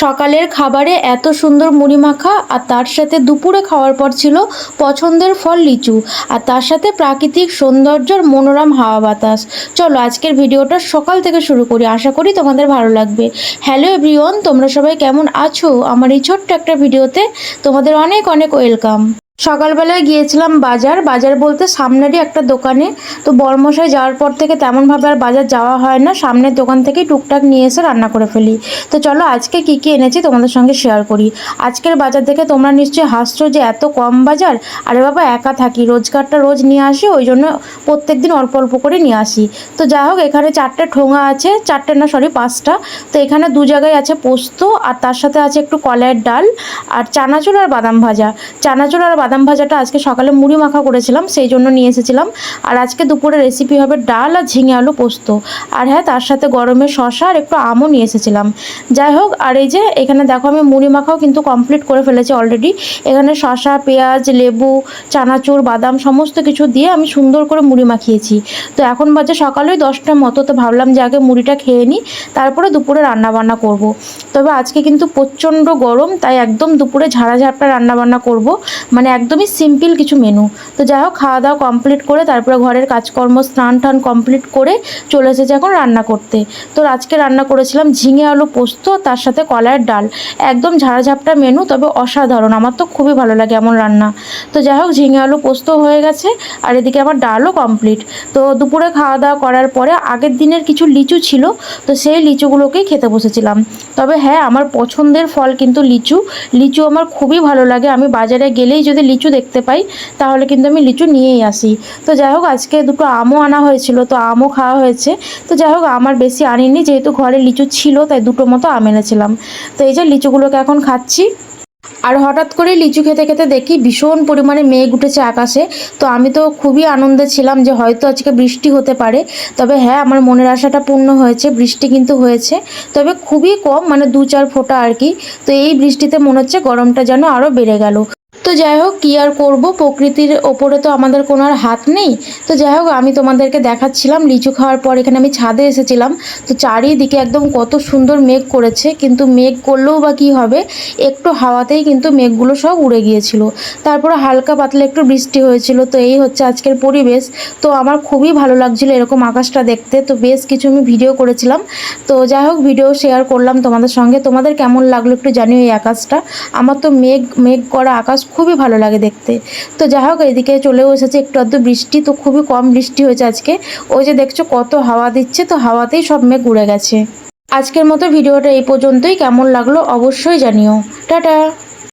সকালের খাবারে এত সুন্দর মুড়ি মাখা, আর তার সাথে দুপুরে খাওয়ার পর ছিল পছন্দের ফল লিচু, আর তার সাথে প্রাকৃতিক সৌন্দর্যর মনোরম হাওয়া বাতাস। চলো আজকের ভিডিওটা সকাল থেকে শুরু করি, আশা করি তোমাদের ভালো লাগবে। হ্যালো এভরিওয়ান, তোমরা সবাই কেমন আছো? আমার এই ছোট্ট একটা ভিডিওতে তোমাদের অনেক অনেক ওয়েলকাম। সকালবেলায় গিয়েছিলাম বাজার বলতে সামনেরই একটা দোকানে। তো বর্মশাই যাওয়ার পর থেকে তেমনভাবে আর বাজার যাওয়া হয় না, সামনের দোকান থেকেই টুকটাক নিয়ে এসে রান্না করে ফেলি। তো চলো আজকে কি কি এনেছি তোমাদের সঙ্গে শেয়ার করি। আজকের বাজার দেখে তোমরা নিশ্চয়ই হাসছো যে এত কম বাজার। আরে বাবা, একা থাকি, রোজগারটা রোজ নিয়ে আসি, ওই জন্য প্রত্যেক দিন অল্প অল্প করে নিয়ে আসি। তো যাই হোক, এখানে 4টে ঠোঙা আছে, 4টে না সরি 5টা। তো এখানে 2 জায়গায় আছে পোস্ত, আর তার সাথে আছে একটু কলাইয়ের ডাল, আর চানাচুর আর বাদাম ভাজা। চানাচুর আর বাদাম ভাজাটা আজকে সকালে মুড়ি মাখা করেছিলাম, সেই জন্য নিয়ে এসেছিলাম। আর আজকে দুপুরে রেসিপি হবে ডাল আর ঝিঙে আলু পোস্ত। আর হ্যাঁ, তার সাথে গরমের শসা আর একটু আমও নিয়ে এসেছিলাম। যাই হোক, আর এই যে এখানে দেখো আমি মুড়ি মাখাও কিন্তু কমপ্লিট করে ফেলেছি অলরেডি। এখানে শসা, পেঁয়াজ, লেবু, চানাচুর, বাদাম সমস্ত কিছু দিয়ে আমি সুন্দর করে মুড়ি মাখিয়েছি। তো এখন বাজে সকালেই 10টার মতো। তো ভাবলাম যে আগে মুড়িটা খেয়ে নিই, তারপরে দুপুরে রান্না বান্না করব। তবে আজকে কিন্তু প্রচণ্ড গরম, তাই একদম দুপুরে ঝাড়া ঝাপটা রান্না বান্না করব, মানে একদমই সিম্পল কিছু মেনু। তো যাই হোক, খাওয়া দাওয়া কমপ্লিট করে তারপরে ঘরের কাজকর্ম স্নান টান কমপ্লিট করে চলে এসেছে এখন রান্না করতে। তো আজকে রান্না করেছিলাম ঝিঙে আলু পোস্ত, তার সাথে কলাইয়ের ডাল। একদম ঝাড়াঝাপটা মেনু, তবে অসাধারণ, আমার তো খুবই ভালো লাগে এমন রান্না। তো যাই হোক, ঝিঙে আলু পোস্ত হয়ে গেছে, আর এদিকে আমার ডালও কমপ্লিট। তো দুপুরে খাওয়া দাওয়া করার পরে আগের দিনের কিছু লিচু ছিল, তো সেই লিচুগুলোকেই খেতে বসেছিলাম। তবে হ্যাঁ, আমার পছন্দের ফল কিন্তু লিচু। লিচু আমার খুবই ভালো লাগে, আমি বাজারে গেলেই যদি লিচু দেখতে পাই তাহলে কিন্তু আমি লিচু নিয়েই আসি। তো যাই হোক, আজকে 2টো আমও আনা হয়েছিল, তো আমও খাওয়া হয়েছে। তো যাই হোক, আমার বেশি আনিনি, যেহেতু ঘরে লিচু ছিল তাই 2টো মতো আম এনেছিলাম। তো এই যে লিচুগুলোকে এখন খাচ্ছি। আর হঠাৎ করে লিচু খেতে খেতে দেখি ভীষণ পরিমাণে মেঘ উঠেছে আকাশে। তো আমি তো খুবই আনন্দে ছিলাম যে হয়তো আজকে বৃষ্টি হতে পারে। তবে হ্যাঁ, আমার মনের আশাটা পূর্ণ হয়েছে, বৃষ্টি কিন্তু হয়েছে, তবে খুবই কম, মানে 2-4 ফোঁটা আর কি। তো এই বৃষ্টিতে মনে হচ্ছে গরমটা যেন আরও বেড়ে গেল। তো যাই হোক, কী আর করবো, প্রকৃতির ওপরে তো আমাদের কোনো আর হাত নেই। তো যাই হোক, আমি তোমাদেরকে দেখাচ্ছিলাম লিচু খাওয়ার পর এখানে আমি ছাদে এসেছিলাম। তো চারিদিকে একদম কত সুন্দর মেঘ করেছে, কিন্তু মেঘ করলেও বা কী হবে, একটু হাওয়াতেই কিন্তু মেঘগুলো সব উড়ে গিয়েছিল। তারপরে হালকা পাতলা একটু বৃষ্টি হয়েছিল। তো এই হচ্ছে আজকের পরিবেশ। তো আমার খুবই ভালো লাগছিল এরকম আকাশটা দেখতে। তো বেশ কিছু আমি ভিডিও করেছিলাম। তো যাই হোক, ভিডিও শেয়ার করলাম তোমাদের সঙ্গে। তোমাদের কেমন লাগলো একটু জানিও এই আকাশটা। আমার তো মেঘ মেঘ করা আকাশ খুবই ভালো লাগে দেখতে। তো যাই হোক, এদিকে চলেও এসেছে একটু আধটু বৃষ্টি, তো খুবই কম বৃষ্টি হয়েছে আজকে। ওই যে দেখছো কত হাওয়া দিচ্ছে, তো হাওয়াতেই সব মেঘ উড়ে গেছে। আজকের মতো ভিডিওটা এই পর্যন্তই, কেমন লাগলো অবশ্যই জানিও। টাটা।